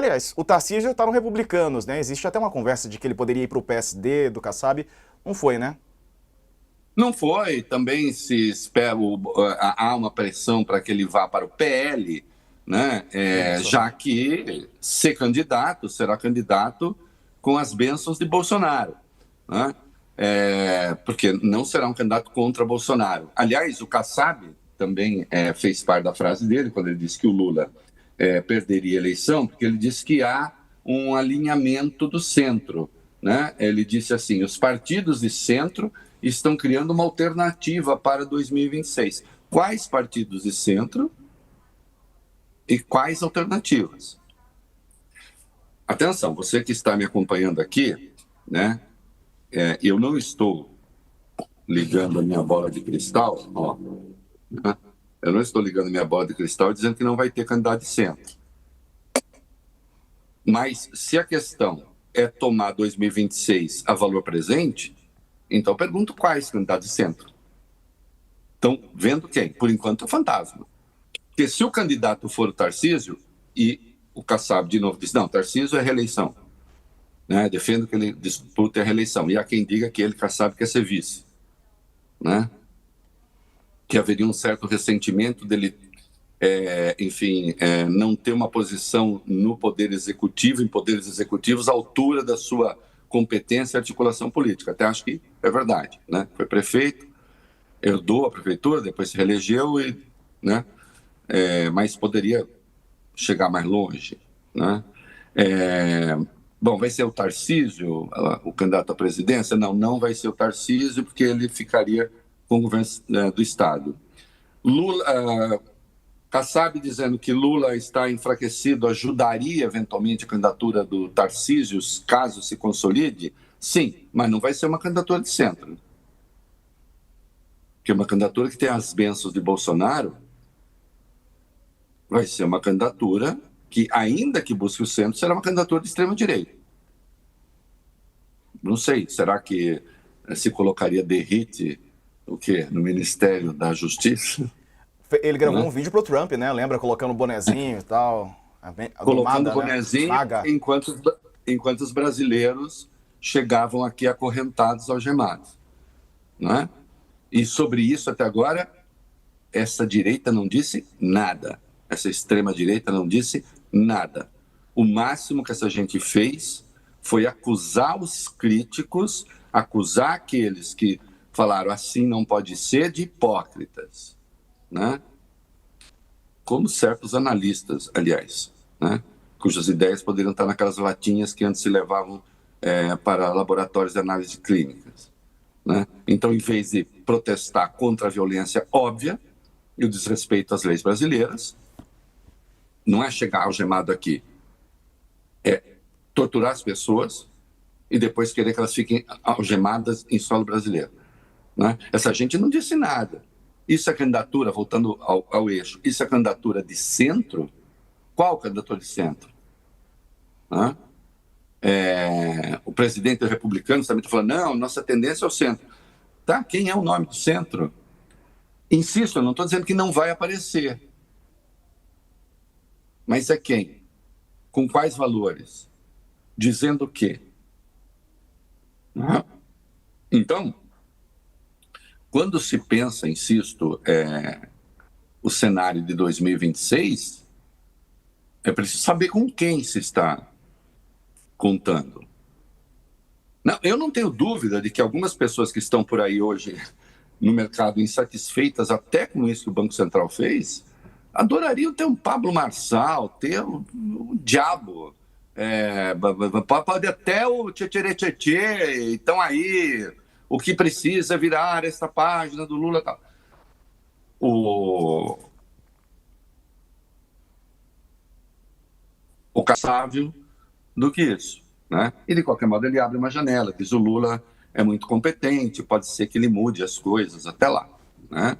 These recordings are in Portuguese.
Aliás, o Tarcísio está no Republicanos, né? Existe até uma conversa de que ele poderia ir para o PSD do Kassab. Não foi, né? Não foi, também se espera, há uma pressão para que ele vá para o PL, né? Isso. Já que ser candidato, será candidato com as bênçãos de Bolsonaro, né? Porque não será um candidato contra Bolsonaro. Aliás, o Kassab também fez parte da frase dele, quando ele disse que o Lula perderia a eleição, porque ele disse que há um alinhamento do centro, né? Ele disse assim, os partidos de centro estão criando uma alternativa para 2026. Quais partidos de centro e quais alternativas? Atenção, você que está me acompanhando aqui, né? Eu não estou ligando a minha bola de cristal, ó, né? Eu não estou ligando a minha bola de cristal dizendo que não vai ter candidato de centro. Mas se a questão é tomar 2026 a valor presente, então pergunto quais candidatos de centro. Estão vendo quem? Por enquanto, é o fantasma. Porque se o candidato for o Tarcísio, e o Kassab de novo diz, não, Tarcísio é reeleição. Né? Defendo que ele dispute a reeleição. E há quem diga que ele, Kassab, quer ser vice. Né? Que haveria um certo ressentimento dele, enfim, não ter uma posição no Poder Executivo, em poderes executivos, à altura da sua competência e articulação política. Até acho que é verdade. Né? Foi prefeito, herdou a prefeitura, depois se reelegeu, né? Mas poderia chegar mais longe. Né? Bom, vai ser o Tarcísio, o candidato à presidência? Não, não vai ser o Tarcísio, porque ele ficaria com o governo do Estado. Lula, Kassab dizendo que Lula está enfraquecido ajudaria eventualmente a candidatura do Tarcísio, caso se consolide? Sim, mas não vai ser uma candidatura de centro. Porque uma candidatura que tem as bênçãos de Bolsonaro vai ser uma candidatura que, ainda que busque o centro, será uma candidatura de extrema-direita. Não sei, será que se colocaria Derrite, o quê? No Ministério da Justiça? Ele gravou Né? um vídeo pro Trump, né? Lembra? Colocando o bonezinho e tal. A Colocando o domada, né? bonezinho Maga. enquanto os brasileiros chegavam aqui acorrentados, algemados. Né? E sobre isso, até agora, essa direita não disse nada. Essa extrema-direita não disse nada. O máximo que essa gente fez foi acusar os críticos, acusar aqueles que falaram assim não pode ser, de hipócritas. Né? Como certos analistas, aliás, né? Cujas ideias poderiam estar naquelas latinhas que antes se levavam para laboratórios de análise clínicas. Né? Então, em vez de protestar contra a violência óbvia e o desrespeito às leis brasileiras, não é chegar algemado aqui, é torturar as pessoas e depois querer que elas fiquem algemadas em solo brasileiro. Né? Essa gente não disse nada. Isso é candidatura, voltando ao eixo, isso é candidatura de centro? Qual candidatura de centro? Né? O presidente republicano também está falando, não, nossa tendência é o centro. Tá? Quem é o nome do centro? Insisto, eu não estou dizendo que não vai aparecer. Mas é quem? Com quais valores? Dizendo o quê? Então, quando se pensa, insisto, o cenário de 2026, é preciso saber com quem se está contando. Não, eu não tenho dúvida de que algumas pessoas que estão por aí hoje no mercado insatisfeitas até com isso que o Banco Central fez, adorariam ter um Pablo Marçal, ter o diabo, pode até o tchê, então aí o que precisa é virar essa página do Lula e tal. O Kassab do que isso. Né? E, de qualquer modo, ele abre uma janela, diz o Lula é muito competente, pode ser que ele mude as coisas até lá. Né?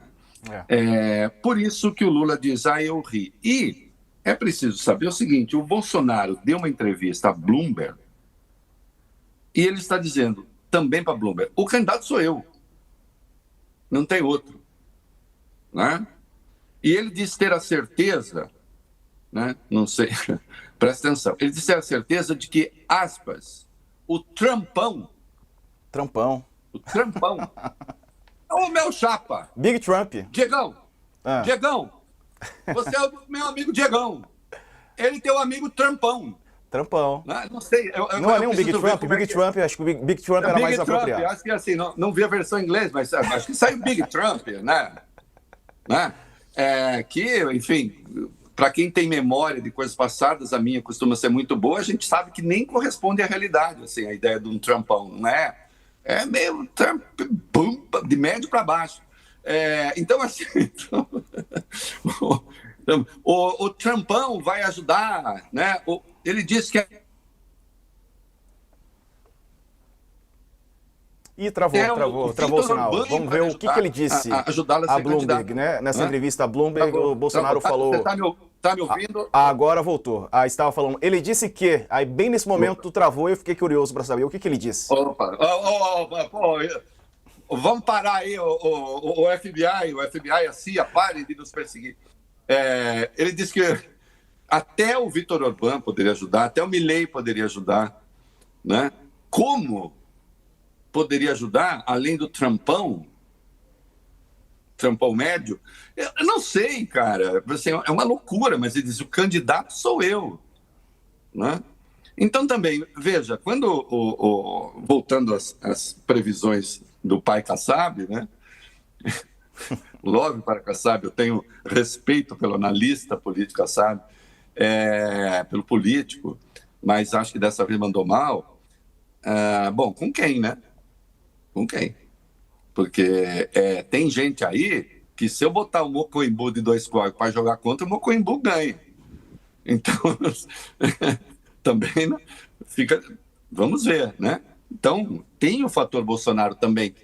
Por isso que o Lula diz, eu ri. E é preciso saber o seguinte, o Bolsonaro deu uma entrevista a Bloomberg e ele está dizendo, também para Bloomberg, o candidato sou eu, não tem outro. Né? E ele diz ter a certeza né? Não sei, presta atenção. Ele disse a certeza de que, aspas, o Trumpão, é o meu chapa. Big Trump. Diegão, você é o meu amigo Diegão. Ele tem o amigo Trumpão. Não sei. Não é nem um Big Trump. Big Trump, acho que o Big Trump era mais apropriado. Acho que assim, não vi a versão em inglês, mas acho que saiu Big Trump, né? Que, enfim, para quem tem memória de coisas passadas, a minha costuma ser muito boa, a gente sabe que nem corresponde à realidade, assim, a ideia de um Trumpão, não é? É meio Trump, de médio para baixo. Então, assim, o Trumpão vai ajudar, né? Ele disse que... Ih, travou o sinal. Vamos ver o que ele disse a Bloomberg, né? Nessa entrevista a Bloomberg, o Bolsonaro falou... Você tá me ouvindo? Agora voltou. Estava falando... Ele disse que... Aí bem nesse momento travou e eu fiquei curioso para saber o que ele disse. Opa, vamos parar aí, o FBI, a CIA, parem de nos perseguir. Ele disse que até o Viktor Orbán poderia ajudar, até o Milei poderia ajudar, né? Como poderia ajudar, além do Trumpão médio? Eu não sei, cara. Assim, é uma loucura, mas ele diz, o candidato sou eu, né? Então também, veja, quando, voltando às previsões do pai Kassab, né? Logo para Kassab, eu tenho respeito pelo analista político Kassab, pelo político, mas acho que dessa vez mandou mal. Bom, com quem, né? Com quem? Porque tem gente aí que se eu botar o Mocoimbu de 2 códigos para jogar contra, o Mocoimbu ganha. Então, também, né? Vamos ver, né? Então, tem o fator Bolsonaro também,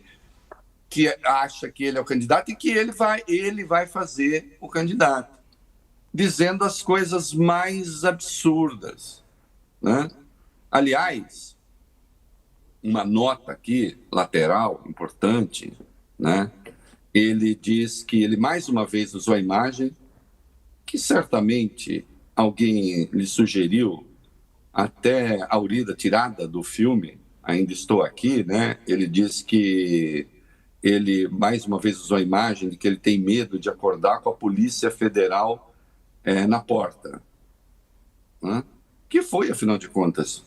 que acha que ele é o candidato e que ele vai fazer o candidato, dizendo as coisas mais absurdas, né? Aliás, uma nota aqui, lateral, importante, né? Ele diz que ele mais uma vez usou a imagem que certamente alguém lhe sugeriu, até a Aurida, tirada do filme Ainda Estou Aqui, né? Ele diz que ele mais uma vez usou a imagem de que ele tem medo de acordar com a Polícia Federal na porta, né? Que foi, afinal de contas,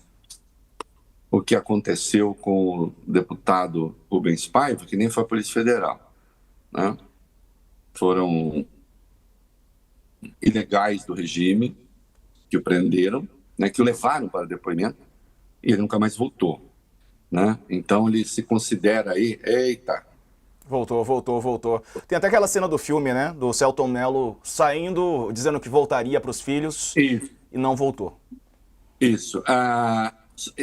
o que aconteceu com o deputado Rubens Paiva, que nem foi a Polícia Federal, né? Foram ilegais do regime que o prenderam, né, que o levaram para depoimento, e ele nunca mais voltou, né? Então ele se considera aí, eita... Voltou. Tem até aquela cena do filme, né, do Selton Mello saindo, dizendo que voltaria para os filhos, e não voltou. Isso.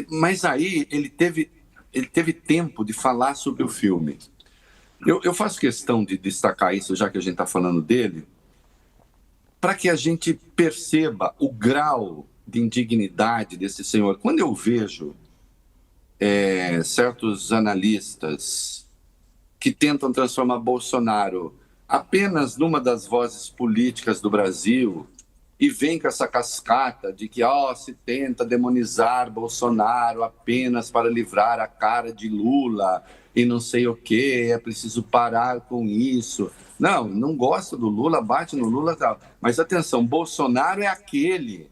Mas aí ele teve tempo de falar sobre o filme. Eu faço questão de destacar isso, já que a gente está falando dele, para que a gente perceba o grau de indignidade desse senhor. Quando eu vejo certos analistas que tentam transformar Bolsonaro apenas numa das vozes políticas do Brasil e vem com essa cascata de que se tenta demonizar Bolsonaro apenas para livrar a cara de Lula e não sei o que, é preciso parar com isso. Não gosta do Lula, bate no Lula e tal. Mas atenção, Bolsonaro é aquele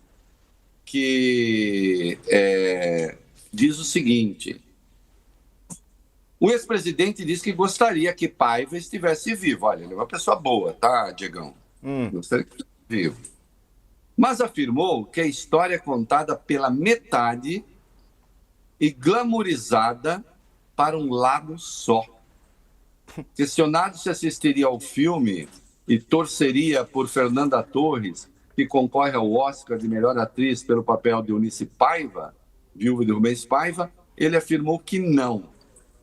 que diz o seguinte: o ex-presidente disse que gostaria que Paiva estivesse vivo. Olha, ele é uma pessoa boa, tá, Diegão? Gostaria que estivesse vivo. Mas afirmou que a história é contada pela metade e glamourizada para um lado só. Questionado se assistiria ao filme e torceria por Fernanda Torres, que concorre ao Oscar de melhor atriz pelo papel de Eunice Paiva, viúva de Rubens Paiva, ele afirmou que não.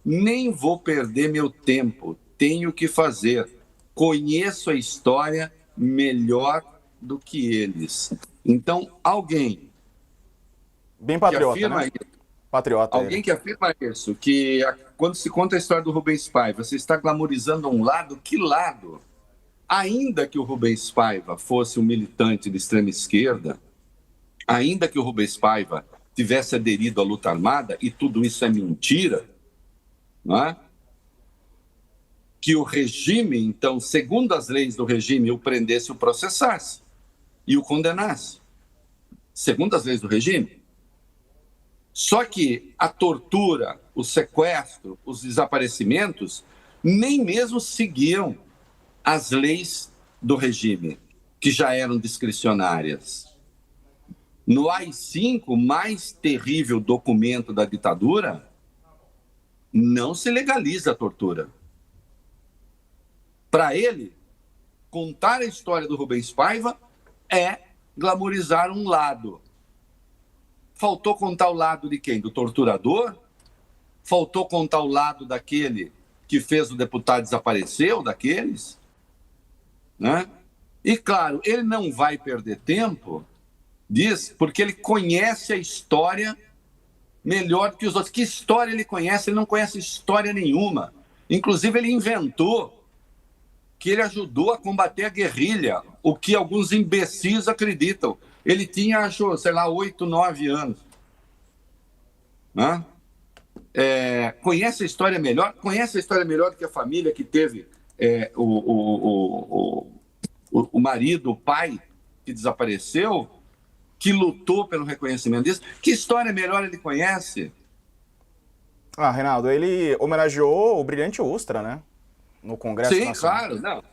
Nem vou perder meu tempo, tenho que fazer. Conheço a história melhor do que eles. Então, alguém bem patriota, que afirma né? Patriota. Alguém que afirma isso, que quando se conta a história do Rubens Paiva, você está glamourizando um lado, que lado? ainda que o Rubens Paiva fosse um militante de extrema esquerda, ainda que o Rubens Paiva tivesse aderido à luta armada, e tudo isso é mentira, não é? Que o regime, então, segundo as leis do regime, o prendesse, o processasse e o condenasse, segundo as leis do regime. Só que a tortura, o sequestro, os desaparecimentos, nem mesmo seguiam as leis do regime, que já eram discricionárias. No AI-5, o mais terrível documento da ditadura, não se legaliza a tortura. Para ele, contar a história do Rubens Paiva é glamorizar um lado. Faltou contar o lado de quem? Do torturador? Faltou contar o lado daquele que fez o deputado desaparecer, ou daqueles? Né? E, claro, ele não vai perder tempo, diz, porque ele conhece a história melhor que os outros. Que história ele conhece? Ele não conhece história nenhuma. Inclusive, ele inventou que ele ajudou a combater a guerrilha, o que alguns imbecis acreditam. Ele tinha, acho, sei lá, 8, 9 anos. Né? Conhece a história melhor? Conhece a história melhor do que a família que teve o marido, o pai, que desapareceu, que lutou pelo reconhecimento disso? Que história melhor ele conhece? Ah, Reinaldo, ele homenageou o brilhante Ustra, né? No Congresso Nacional. Sim, claro. Não.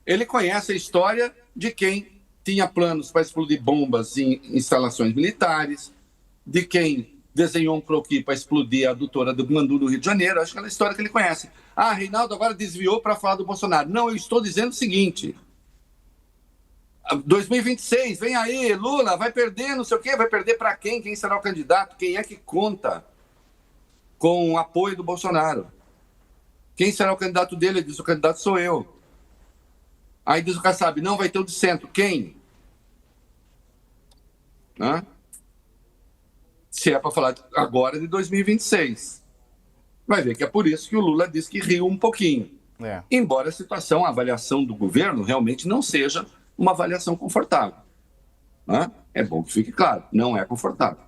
Ele conhece a história de quem tinha planos para explodir bombas em instalações militares, de quem desenhou um croquis para explodir a adutora do Mandu no Rio de Janeiro. Acho que é a história que ele conhece. Ah, Reinaldo agora desviou para falar do Bolsonaro. Não, eu estou dizendo o seguinte. 2026, vem aí, Lula, vai perder, não sei o quê, vai perder para quem? Quem será o candidato? Quem é que conta com o apoio do Bolsonaro? Quem será o candidato dele? Ele diz, o candidato sou eu. Aí diz o Kassab, não, vai ter o de centro. Quem? Né? Se é para falar agora de 2026. Vai ver que é por isso que o Lula diz que riu um pouquinho. Embora a situação, a avaliação do governo realmente não seja uma avaliação confortável. Né? É bom que fique claro, não é confortável.